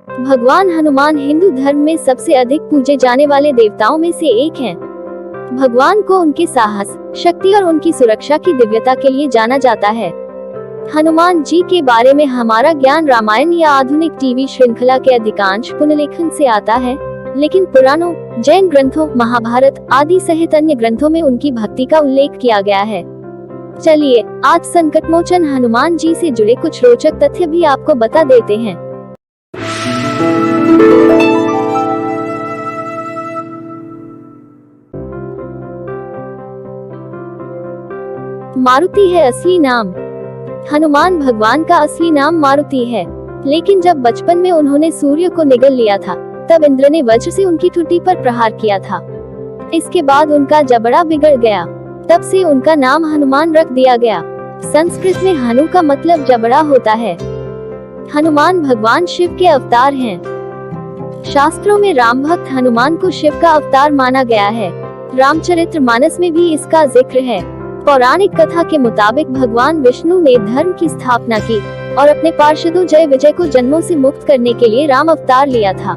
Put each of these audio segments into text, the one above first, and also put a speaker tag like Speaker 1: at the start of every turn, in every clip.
Speaker 1: भगवान हनुमान हिंदू धर्म में सबसे अधिक पूजे जाने वाले देवताओं में से एक हैं। भगवान को उनके साहस, शक्ति और उनकी सुरक्षा की दिव्यता के लिए जाना जाता है। हनुमान जी के बारे में हमारा ज्ञान रामायण या आधुनिक टीवी श्रृंखला के अधिकांश पुनर्लेखन से आता है, लेकिन पुराणों, जैन ग्रंथों, महाभारत आदि सहित अन्य ग्रंथों में उनकी भक्ति का उल्लेख किया गया है। चलिए आज संकटमोचन हनुमान जी से जुड़े कुछ रोचक तथ्य भी आपको बता देते हैं। मारुति है असली नाम। हनुमान भगवान का असली नाम मारुति है, लेकिन जब बचपन में उन्होंने सूर्य को निगल लिया था, तब इंद्र ने वज्र से उनकी ठुड्डी पर प्रहार किया था। इसके बाद उनका जबड़ा बिगड़ गया, तब से उनका नाम हनुमान रख दिया गया। संस्कृत में हनु का मतलब जबड़ा होता है। हनुमान भगवान शिव के अवतार हैं। शास्त्रों में राम भक्त हनुमान को शिव का अवतार माना गया है। रामचरितमानस में भी इसका जिक्र है। पौराणिक कथा के मुताबिक भगवान विष्णु ने धर्म की स्थापना की और अपने पार्षदों जय विजय को जन्मों से मुक्त करने के लिए राम अवतार लिया था।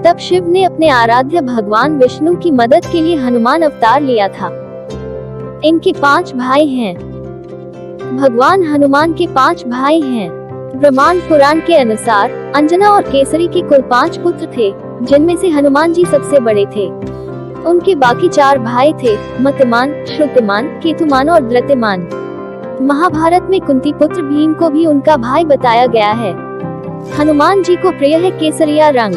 Speaker 1: तब शिव ने अपने आराध्य भगवान विष्णु की मदद के लिए हनुमान अवतार लिया था। इनके 5 भाई हैं। भगवान हनुमान के 5 भाई हैं। ब्रह्मांड पुराण के अनुसार अंजना और केसरी के कुल 5 पुत्र थे, जिनमें से हनुमान जी सबसे बड़े थे। उनके बाकी 4 भाई थे, मतिमान, श्रुतिमान, केतुमान और धृतिमान। महाभारत में कुंती पुत्र भीम को भी उनका भाई बताया गया है। हनुमान जी को प्रिय है केसरिया रंग।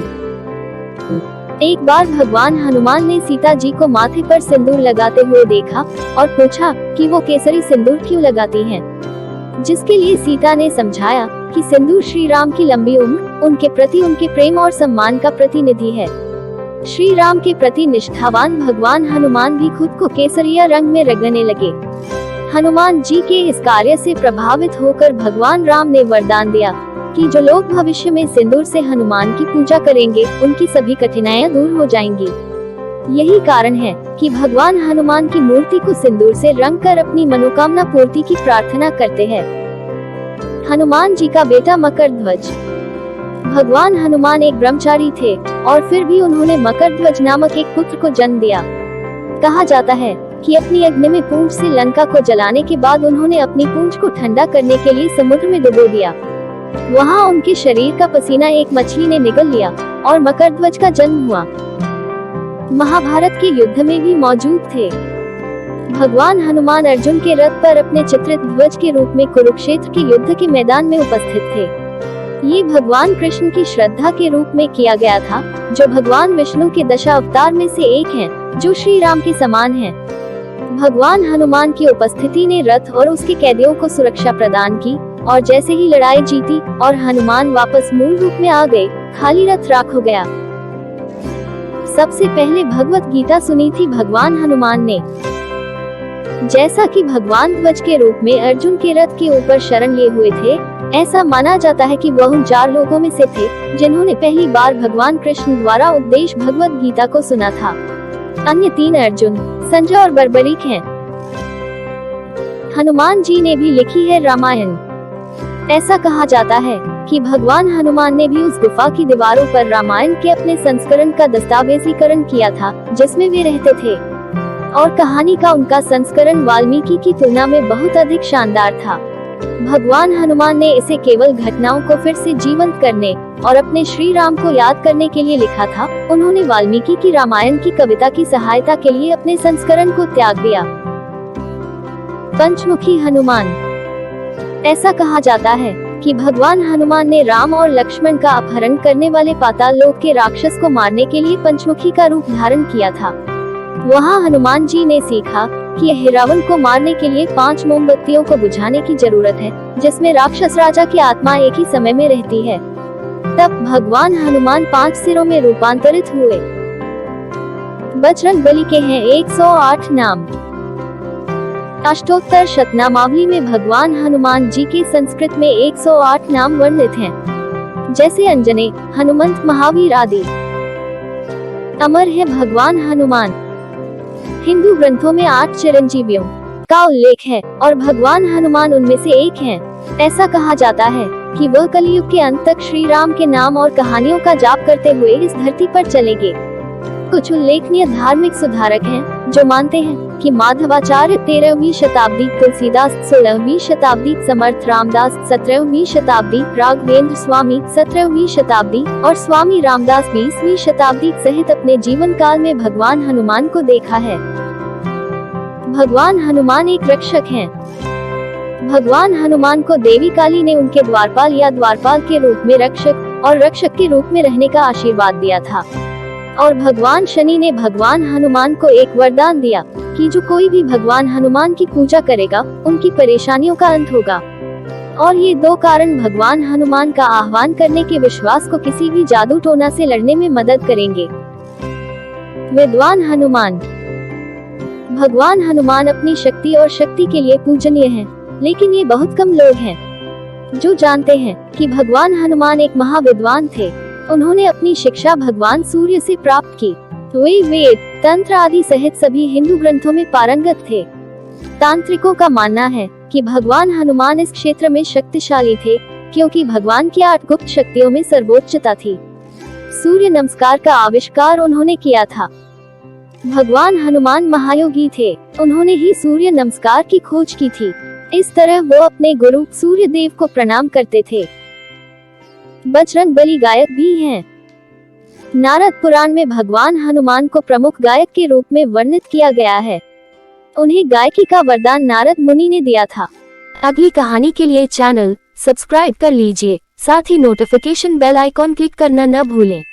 Speaker 1: एक बार भगवान हनुमान ने सीता जी को माथे पर सिंदूर लगाते हुए देखा और पूछा कि वो केसरी सिंदूर क्यों लगाती हैं, जिसके लिए सीता ने समझाया कि सिंदूर श्री राम की लंबी उम्र, उनके प्रति उनके प्रेम और सम्मान का प्रतिनिधि है। श्री राम के प्रति निष्ठावान भगवान हनुमान भी खुद को केसरिया रंग में रंगने लगे। हनुमान जी के इस कार्य से प्रभावित होकर भगवान राम ने वरदान दिया कि जो लोग भविष्य में सिंदूर से हनुमान की पूजा करेंगे, उनकी सभी कठिनाइयां दूर हो जाएंगी। यही कारण है कि भगवान हनुमान की मूर्ति को सिंदूर से रंगकर अपनी मनोकामना पूर्ति की प्रार्थना करते हैं। हनुमान जी का बेटा मकरध्वज। भगवान हनुमान एक ब्रह्मचारी थे और फिर भी उन्होंने मकरध्वज नामक एक पुत्र को जन्म दिया। कहा जाता है कि अपनी अग्नि में पूंछ से लंका को जलाने के बाद उन्होंने अपनी पूंछ को ठंडा करने के लिए समुद्र में डुबो दिया। वहाँ उनके शरीर का पसीना एक मछली ने निगल लिया और मकरध्वज का जन्म हुआ। महाभारत के युद्ध में भी मौजूद थे। भगवान हनुमान अर्जुन के रथ पर अपने चित्रित ध्वज के रूप में कुरुक्षेत्र के युद्ध के मैदान में उपस्थित थे। ये भगवान कृष्ण की श्रद्धा के रूप में किया गया था, जो भगवान विष्णु के दशा अवतार में से एक हैं, जो श्री राम के समान हैं। भगवान हनुमान की उपस्थिति ने रथ और उसके कैदियों को सुरक्षा प्रदान की, और जैसे ही लड़ाई जीती और हनुमान वापस मूल रूप में आ गए, खाली रथ राख हो गया। सबसे पहले भगवत गीता सुनी थी भगवान हनुमान ने। जैसा कि भगवान ध्वज के रूप में अर्जुन के रथ के ऊपर शरण लिए हुए थे, ऐसा माना जाता है कि वह उन 4 लोगों में से थे जिन्होंने पहली बार भगवान कृष्ण द्वारा उपदेश भगवत गीता को सुना था। अन्य 3 अर्जुन, संजय और बर्बरीक हैं। हनुमान जी ने भी लिखी है रामायण। ऐसा कहा जाता है कि भगवान हनुमान ने भी उस गुफा की दीवारों पर रामायण के अपने संस्करण का दस्तावेजीकरण किया था, जिसमें वे रहते थे, और कहानी का उनका संस्करण वाल्मीकि की तुलना में बहुत अधिक शानदार था। भगवान हनुमान ने इसे केवल घटनाओं को फिर से जीवंत करने और अपने श्री राम को याद करने के लिए लिखा था। उन्होंने वाल्मीकि की रामायण की कविता की सहायता के लिए अपने संस्करण को त्याग दिया। पंचमुखी हनुमान। ऐसा कहा जाता है कि भगवान हनुमान ने राम और लक्ष्मण का अपहरण करने वाले पाताल लोक के राक्षस को मारने के लिए पंचमुखी का रूप धारण किया था। वहाँ हनुमान जी ने सीखा कि रावण को मारने के लिए 5 मोमबत्तियों को बुझाने की जरूरत है, जिसमें राक्षस राजा की आत्मा एक ही समय में रहती है। तब भगवान हनुमान 5 सिरों में रूपांतरित हुए। बजरंगबली के हैं 108 नाम। अष्टोत्तर शतनामावली में भगवान हनुमान जी के संस्कृत में 108 नाम वर्णित हैं, जैसे अंजने, हनुमंत, महावीर आदि। अमर है भगवान हनुमान। हिंदू ग्रंथों में 8 चिरंजीवियों का उल्लेख है और भगवान हनुमान उनमें से एक हैं। ऐसा कहा जाता है कि वह कलयुग के अंत तक श्री राम के नाम और कहानियों का जाप करते हुए इस धरती पर चलेंगे। कुछ उल्लेखनीय धार्मिक सुधारक हैं जो मानते हैं कि माधवाचार्य 13वीं शताब्दी, तुलसीदास 16वीं शताब्दी, समर्थ रामदास 17वीं शताब्दी, राघवेंद्र स्वामी 17वीं शताब्दी और स्वामी रामदास 20वीं शताब्दी सहित अपने जीवन काल में भगवान हनुमान को देखा है। भगवान हनुमान एक रक्षक हैं। भगवान हनुमान को देवी काली ने उनके द्वारपाल या द्वारपाल के रूप में रक्षक और रक्षक के रूप में रहने का आशीर्वाद दिया था। और भगवान शनि ने भगवान हनुमान को एक वरदान दिया कि जो कोई भी भगवान हनुमान की पूजा करेगा उनकी परेशानियों का अंत होगा। और ये दो कारण भगवान हनुमान का आह्वान करने के विश्वास को किसी भी जादू टोना से लड़ने में मदद करेंगे। विद्वान हनुमान। भगवान हनुमान अपनी शक्ति और शक्ति के लिए पूजनीय हैं, लेकिन ये बहुत कम लोग हैं जो जानते हैं कि भगवान हनुमान एक महाविद्वान थे। उन्होंने अपनी शिक्षा भगवान सूर्य से प्राप्त की। वे वेद, तंत्र आदि सहित सभी हिंदू ग्रंथों में पारंगत थे। तांत्रिकों का मानना है कि भगवान हनुमान इस क्षेत्र में शक्तिशाली थे क्योंकि भगवान की 8 गुप्त शक्तियों में सर्वोच्चता थी। सूर्य नमस्कार का आविष्कार उन्होंने किया था। भगवान हनुमान महायोगी थे। उन्होंने ही सूर्य नमस्कार की खोज की थी। इस तरह वो अपने गुरु सूर्य देव को प्रणाम करते थे। बजरंग बली गायक भी हैं। नारद पुराण में भगवान हनुमान को प्रमुख गायक के रूप में वर्णित किया गया है। उन्हें गायकी का वरदान नारद मुनि ने दिया था।
Speaker 2: अगली कहानी के लिए चैनल सब्सक्राइब कर लीजिए, साथ ही नोटिफिकेशन बेल आइकॉन क्लिक करना न भूलें।